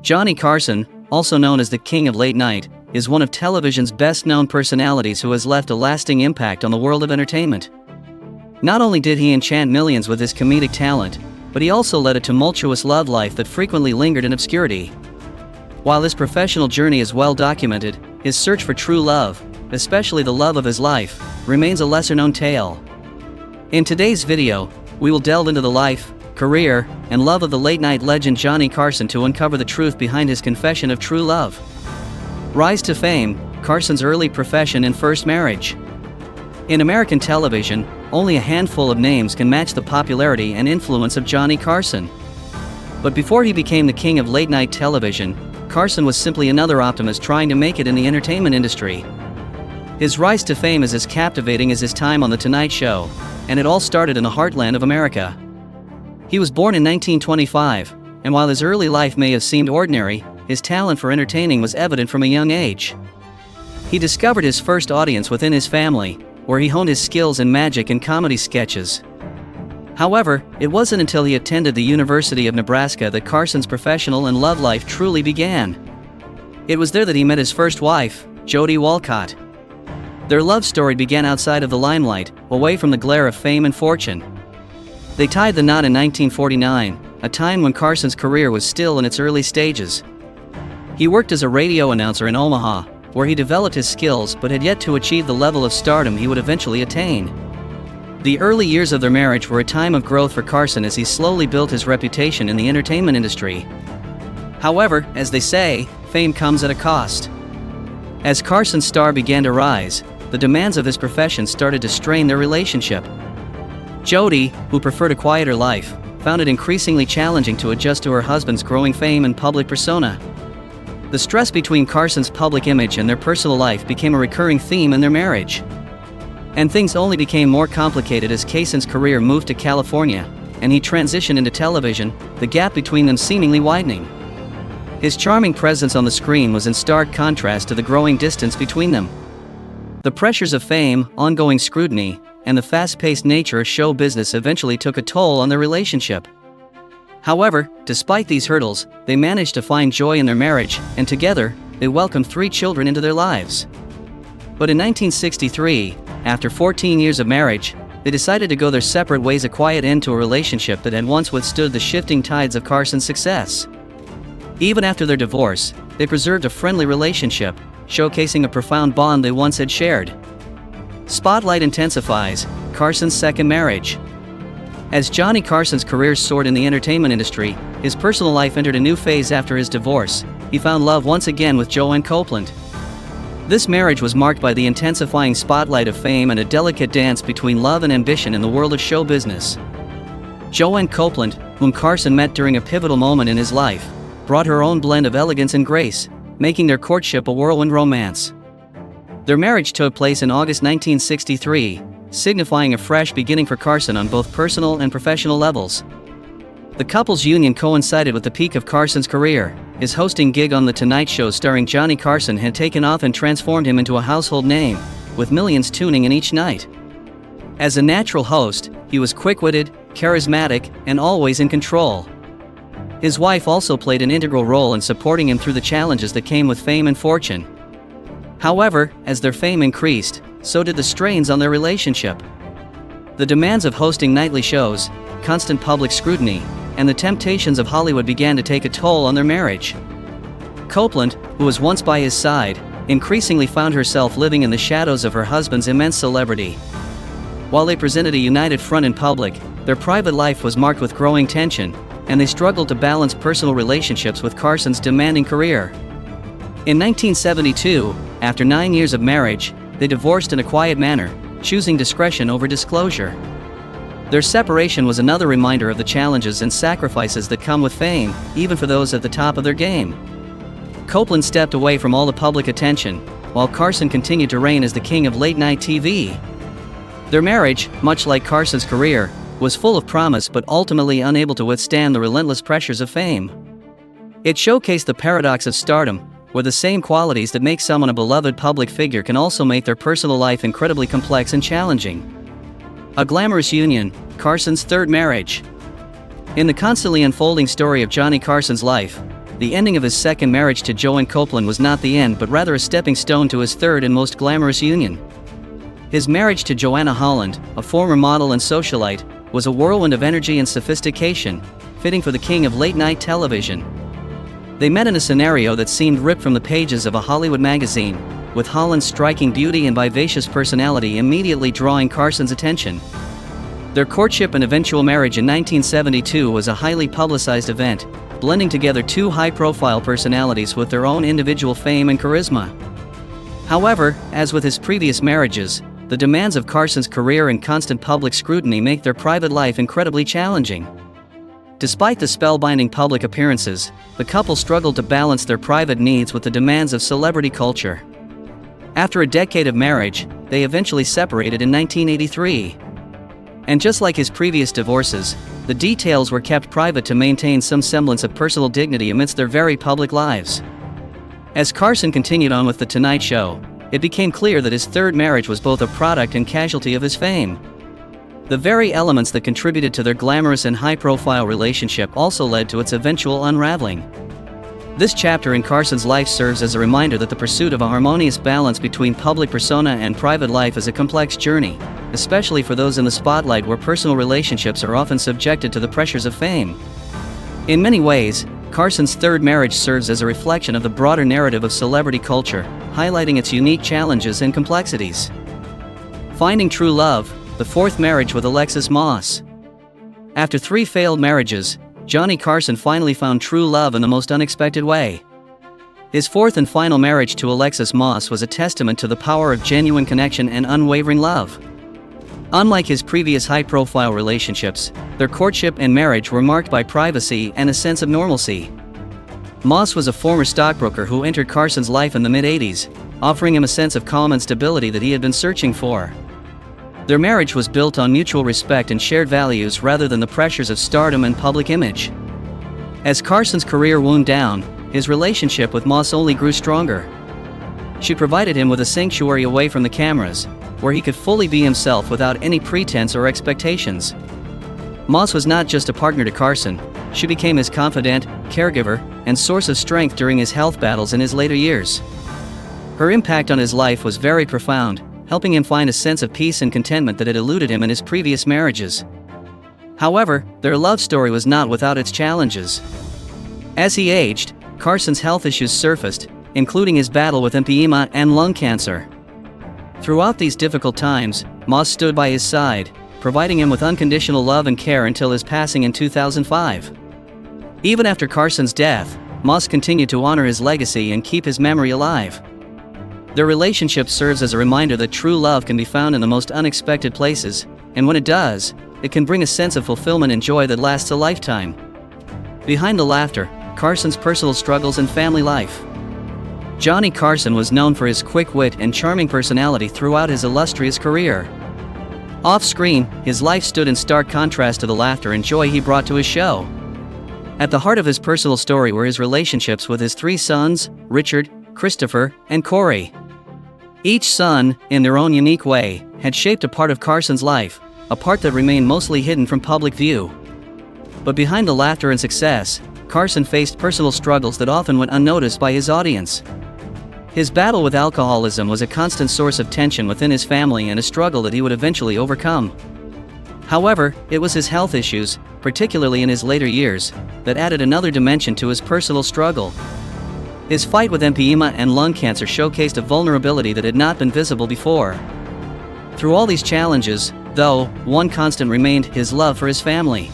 Johnny Carson, also known as the King of Late Night, is one of television's best-known personalities who has left a lasting impact on the world of entertainment. Not only did he enchant millions with his comedic talent, but he also led a tumultuous love life that frequently lingered in obscurity. While his professional journey is well documented, his search for true love, especially the love of his life, remains a lesser-known tale. In today's video, we will delve into the life, career, and love of the late-night legend Johnny Carson to uncover the truth behind his confession of true love. Rise to fame, Carson's early profession and first marriage. In American television, only a handful of names can match the popularity and influence of Johnny Carson. But before he became the king of late-night television, Carson was simply another optimist trying to make it in the entertainment industry. His rise to fame is as captivating as his time on The Tonight Show, and it all started in the heartland of America. He was born in 1925, and while his early life may have seemed ordinary, his talent for entertaining was evident from a young age. He discovered his first audience within his family, where he honed his skills in magic and comedy sketches. However, it wasn't until he attended the University of Nebraska that Carson's professional and love life truly began. It was there that he met his first wife, Jody Walcott. Their love story began outside of the limelight, away from the glare of fame and fortune. They tied the knot in 1949, a time when Carson's career was still in its early stages. He worked as a radio announcer in Omaha, where he developed his skills but had yet to achieve the level of stardom he would eventually attain. The early years of their marriage were a time of growth for Carson as he slowly built his reputation in the entertainment industry. However, as they say, fame comes at a cost. As Carson's star began to rise, the demands of his profession started to strain their relationship. Jody, who preferred a quieter life, found it increasingly challenging to adjust to her husband's growing fame and public persona. The stress between Carson's public image and their personal life became a recurring theme in their marriage. And things only became more complicated as Carson's career moved to California, and he transitioned into television, the gap between them seemingly widening. His charming presence on the screen was in stark contrast to the growing distance between them. The pressures of fame, ongoing scrutiny, and the fast-paced nature of show business eventually took a toll on their relationship. However, despite these hurdles, they managed to find joy in their marriage, and together, they welcomed 3 children into their lives. But in 1963, after 14 years of marriage, they decided to go their separate ways, a quiet end to a relationship that had once withstood the shifting tides of Carson's success. Even after their divorce, they preserved a friendly relationship, showcasing a profound bond they once had shared. Spotlight intensifies, Carson's second marriage. As Johnny Carson's career soared in the entertainment industry, his personal life entered a new phase after his divorce. He found love once again with Joanne Copeland. This marriage was marked by the intensifying spotlight of fame and a delicate dance between love and ambition in the world of show business. Joanne Copeland, whom Carson met during a pivotal moment in his life, brought her own blend of elegance and grace, making their courtship a whirlwind romance. Their marriage took place in August 1963, signifying a fresh beginning for Carson on both personal and professional levels. The couple's union coincided with the peak of Carson's career. His hosting gig on The Tonight Show starring Johnny Carson had taken off and transformed him into a household name, with millions tuning in each night. As a natural host, he was quick-witted, charismatic, and always in control. His wife also played an integral role in supporting him through the challenges that came with fame and fortune. However, as their fame increased, so did the strains on their relationship. The demands of hosting nightly shows, constant public scrutiny, and the temptations of Hollywood began to take a toll on their marriage. Copeland, who was once by his side, increasingly found herself living in the shadows of her husband's immense celebrity. While they presented a united front in public, their private life was marked with growing tension, and they struggled to balance personal relationships with Carson's demanding career. In 1972, after 9 years of marriage, they divorced in a quiet manner, choosing discretion over disclosure. Their separation was another reminder of the challenges and sacrifices that come with fame, even for those at the top of their game. Copeland stepped away from all the public attention, while Carson continued to reign as the king of late-night TV. Their marriage, much like Carson's career, was full of promise but ultimately unable to withstand the relentless pressures of fame. It showcased the paradox of stardom, where the same qualities that make someone a beloved public figure can also make their personal life incredibly complex and challenging. A glamorous union, Carson's third marriage. In the constantly unfolding story of Johnny Carson's life, the ending of his second marriage to Joan Copeland was not the end but rather a stepping stone to his third and most glamorous union. His marriage to Joanna Holland, a former model and socialite, was a whirlwind of energy and sophistication, fitting for the king of late-night television. They met in a scenario that seemed ripped from the pages of a Hollywood magazine, with Holland's striking beauty and vivacious personality immediately drawing Carson's attention. Their courtship and eventual marriage in 1972 was a highly publicized event, blending together two high-profile personalities with their own individual fame and charisma. However, as with his previous marriages, the demands of Carson's career and constant public scrutiny make their private life incredibly challenging. Despite the spellbinding public appearances, the couple struggled to balance their private needs with the demands of celebrity culture. After a decade of marriage, they eventually separated in 1983. And just like his previous divorces, the details were kept private to maintain some semblance of personal dignity amidst their very public lives. As Carson continued on with The Tonight Show, it became clear that his third marriage was both a product and casualty of his fame. The very elements that contributed to their glamorous and high-profile relationship also led to its eventual unraveling. This chapter in Carson's life serves as a reminder that the pursuit of a harmonious balance between public persona and private life is a complex journey, especially for those in the spotlight where personal relationships are often subjected to the pressures of fame. In many ways, Carson's third marriage serves as a reflection of the broader narrative of celebrity culture, highlighting its unique challenges and complexities. Finding true love, the fourth marriage with Alexis Moss. After 3 failed marriages, Johnny Carson finally found true love in the most unexpected way. His fourth and final marriage to Alexis Moss was a testament to the power of genuine connection and unwavering love. Unlike his previous high-profile relationships, their courtship and marriage were marked by privacy and a sense of normalcy. Moss was a former stockbroker who entered Carson's life in the mid-80s, offering him a sense of calm and stability that he had been searching for. Their marriage was built on mutual respect and shared values rather than the pressures of stardom and public image. As Carson's career wound down, his relationship with Moss only grew stronger. She provided him with a sanctuary away from the cameras, where he could fully be himself without any pretense or expectations. Moss was not just a partner to Carson, she became his confidant, caregiver, and source of strength during his health battles in his later years. Her impact on his life was very profound, helping him find a sense of peace and contentment that had eluded him in his previous marriages. However, their love story was not without its challenges. As he aged, Carson's health issues surfaced, including his battle with emphysema and lung cancer. Throughout these difficult times, Moss stood by his side, providing him with unconditional love and care until his passing in 2005. Even after Carson's death, Moss continued to honor his legacy and keep his memory alive. Their relationship serves as a reminder that true love can be found in the most unexpected places, and when it does, it can bring a sense of fulfillment and joy that lasts a lifetime. Behind the laughter, Carson's personal struggles and family life. Johnny Carson was known for his quick wit and charming personality throughout his illustrious career. Off-screen, his life stood in stark contrast to the laughter and joy he brought to his show. At the heart of his personal story were his relationships with his 3 sons, Richard, Christopher, and Corey. Each son, in their own unique way, had shaped a part of Carson's life, a part that remained mostly hidden from public view. But behind the laughter and success, Carson faced personal struggles that often went unnoticed by his audience. His battle with alcoholism was a constant source of tension within his family and a struggle that he would eventually overcome. However, it was his health issues, particularly in his later years, that added another dimension to his personal struggle. His fight with emphysema and lung cancer showcased a vulnerability that had not been visible before. Through all these challenges, though, one constant remained: his love for his family.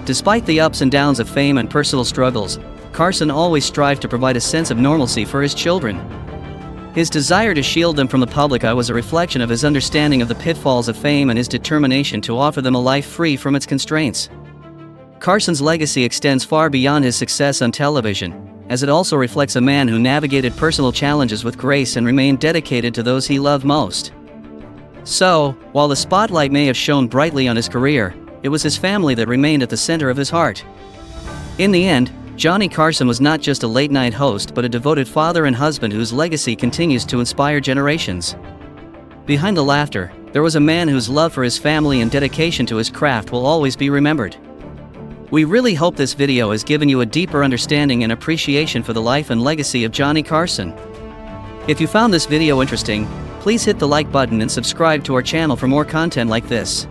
Despite the ups and downs of fame and personal struggles, Carson always strived to provide a sense of normalcy for his children. His desire to shield them from the public eye was a reflection of his understanding of the pitfalls of fame and his determination to offer them a life free from its constraints. Carson's legacy extends far beyond his success on television, as it also reflects a man who navigated personal challenges with grace and remained dedicated to those he loved most. So, while the spotlight may have shone brightly on his career, it was his family that remained at the center of his heart. In the end, Johnny Carson was not just a late-night host but a devoted father and husband whose legacy continues to inspire generations. Behind the laughter, there was a man whose love for his family and dedication to his craft will always be remembered. We really hope this video has given you a deeper understanding and appreciation for the life and legacy of Johnny Carson. If you found this video interesting, please hit the like button and subscribe to our channel for more content like this.